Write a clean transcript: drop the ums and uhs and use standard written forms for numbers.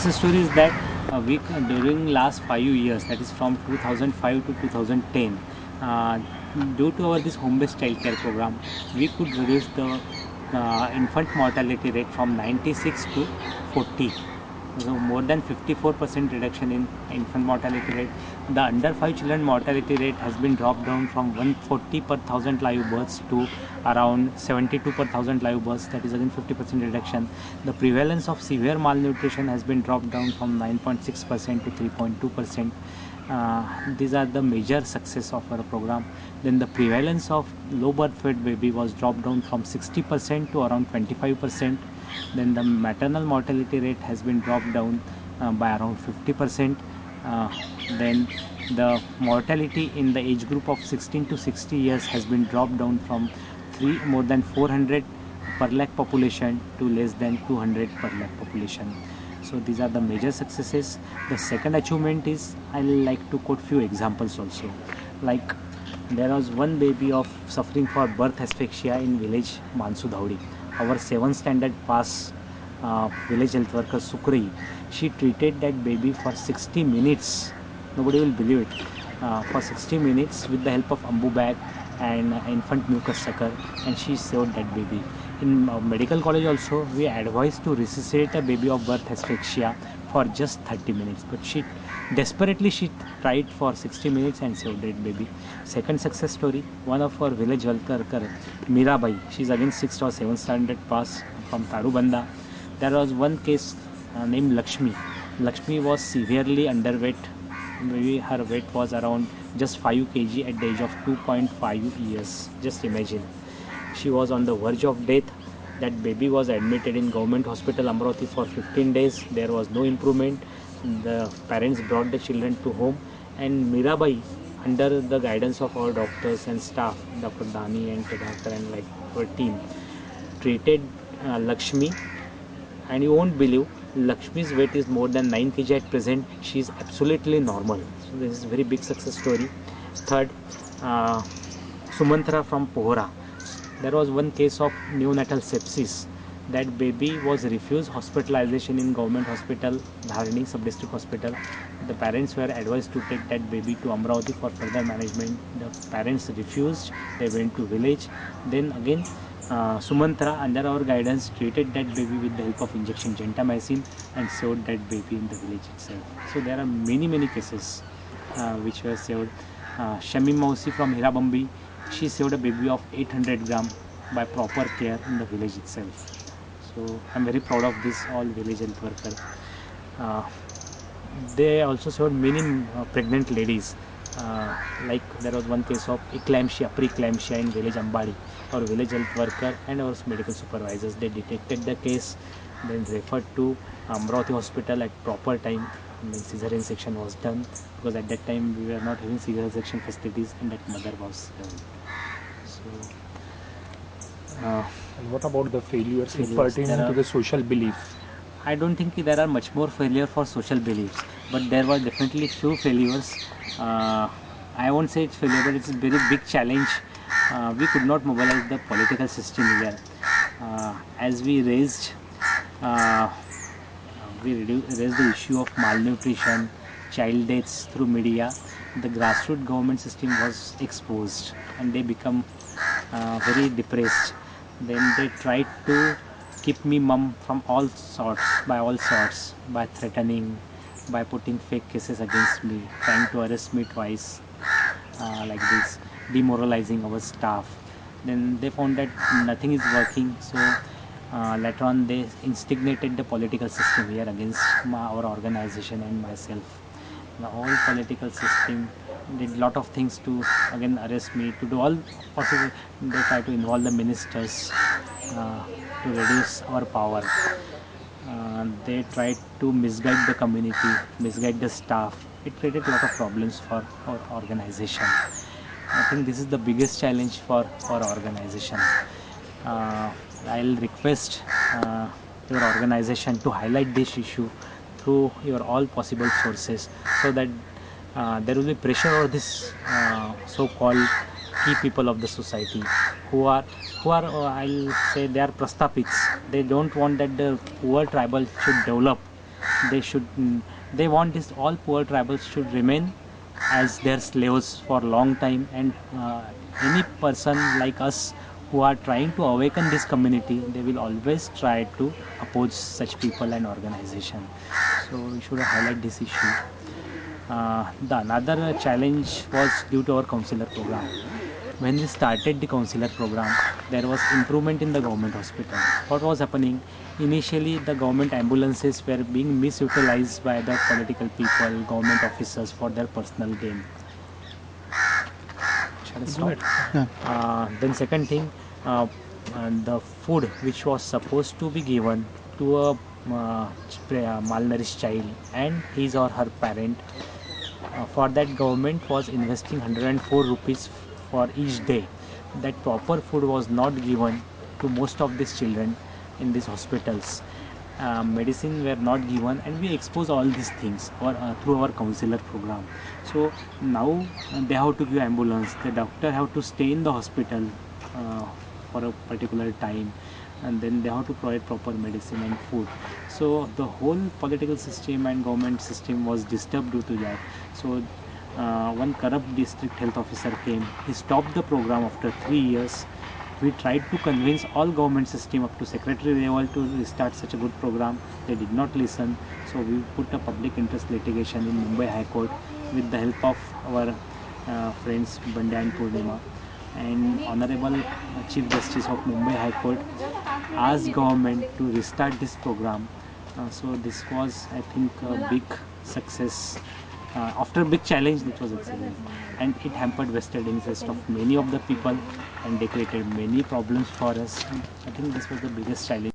success story is that we during last 5 years, that is from 2005 to 2010, due to our this home-based childcare program, we could reduce the infant mortality rate from 96 to 40. So more than 54% reduction in infant mortality rate. The under 5 children mortality rate has been dropped down from 140 per thousand live births to around 72 per thousand live births. That is again 50% reduction. The prevalence of severe malnutrition has been dropped down from 9.6% to 3.2%. These are the major success of our program. Then the prevalence of low birth weight baby was dropped down from 60% to around 25%. Then the maternal mortality rate has been dropped down by around 50%. Then the mortality in the age group of 16 to 60 years has been dropped down from more than 400 per lakh population to less than 200 per lakh population. So these are the major successes. The second achievement is, I like to quote few examples also. Like there was one baby of suffering for birth asphyxia in village Mansudhaudi. Our 7th standard pass village health worker Sukri, she treated that baby for 60 minutes. Nobody will believe it. For 60 minutes with the help of ambu bag and infant mucus sucker, and she saved that baby. In medical college also, we advise to resuscitate a baby of birth asphyxia for just 30 minutes. But she tried for 60 minutes and saved that baby. Second success story, one of our village health worker, Mirabai, she is again 6th or 7th standard pass from Tarubanda. There was one case named Lakshmi. Lakshmi was severely underweight. Maybe her weight was around just 5 kg at the age of 2.5 years. Just imagine. She was on the verge of death. That baby was admitted in government hospital Amravati for 15 days. There was no improvement. The parents brought the children to home, and Mirabai, under the guidance of our doctors and staff, Dr. Dani and Tedakar and like her team, treated Lakshmi, and you won't believe, Lakshmi's weight is more than 9 kg at present. She is absolutely normal. So this is a very big success story. Third, Sumantra from Pohora. There was one case of neonatal sepsis. That baby was refused hospitalization in government hospital, Dharani sub-district hospital. The parents were advised to take that baby to Amravati for further management. The parents refused. They went to village. Then again, Sumantra, under our guidance, treated that baby with the help of injection gentamicin and saved that baby in the village itself. So there are many cases which were saved. Shamim Mausi from Hirabambi, she saved a baby of 800 gram by proper care in the village itself. So I'm very proud of this all village health worker. They also saved many pregnant ladies. Like there was one case of preeclampsia in village Ambadi. Our village health worker and our medical supervisors, they detected the case, then referred to Amravati hospital at proper time, and then cesarean section was done, because at that time we were not having cesarean section facilities and that mother was done. So and what about the failures pertaining to the social belief? I don't think there are much more failure for social beliefs, but there were definitely few failures. I won't say it's failure, but it's a very big challenge. We could not mobilize the political system here. As we raised the issue of malnutrition, child deaths through media, the grassroots government system was exposed and they become very depressed. Then they tried to keep me mum from all sorts, by threatening, by putting fake cases against me, trying to arrest me twice, like this, demoralizing our staff. Then they found that nothing is working, so later on they instigated the political system here against our organization and myself. The whole political system did lot of things to again arrest me, to do all possible. They try to involve the ministers to reduce our power. They tried to misguide the community, misguide the staff. It created a lot of problems for our organization. I think this is the biggest challenge for our organization. I'll request your organization to highlight this issue through your all possible sources, so that there will be pressure over this so-called key people of the society who are I'll say they are prastapits. They don't want that the poor tribal should develop. they should they want this all poor tribals should remain as their slaves for a long time, and any person like us who are trying to awaken this community, they will always try to oppose such people and organization. So we should highlight this issue. The another challenge was due to our counselor program. When we started the counselor program, there was improvement in the government hospital. What was happening? Initially, the government ambulances were being misutilized by the political people, government officers for their personal gain. Shall I stop? Yeah. Then second thing, the food which was supposed to be given to a malnourished child and his or her parent, for that government was investing 104 rupees for each day. That proper food was not given to most of these children in these hospitals. Medicine were not given, and we expose all these things through our counselor program. So now they have to give ambulance, the doctor have to stay in the hospital uh, for a particular time, and then they have to provide proper medicine and food. So the whole political system and government system was disturbed due to that. So one corrupt district health officer came, he stopped the program after 3 years. We tried to convince all government system up to secretary level to restart such a good program. They did not listen. So we put a public interest litigation in Mumbai High Court with the help of our friends Bandya and Purnima. And Honorable Chief Justice of Mumbai High Court asked government to restart this program. So this was, I think, a big success. After a big challenge, it was excellent, and it hampered vested interest of many of the people, and they created many problems for us. I think this was the biggest challenge.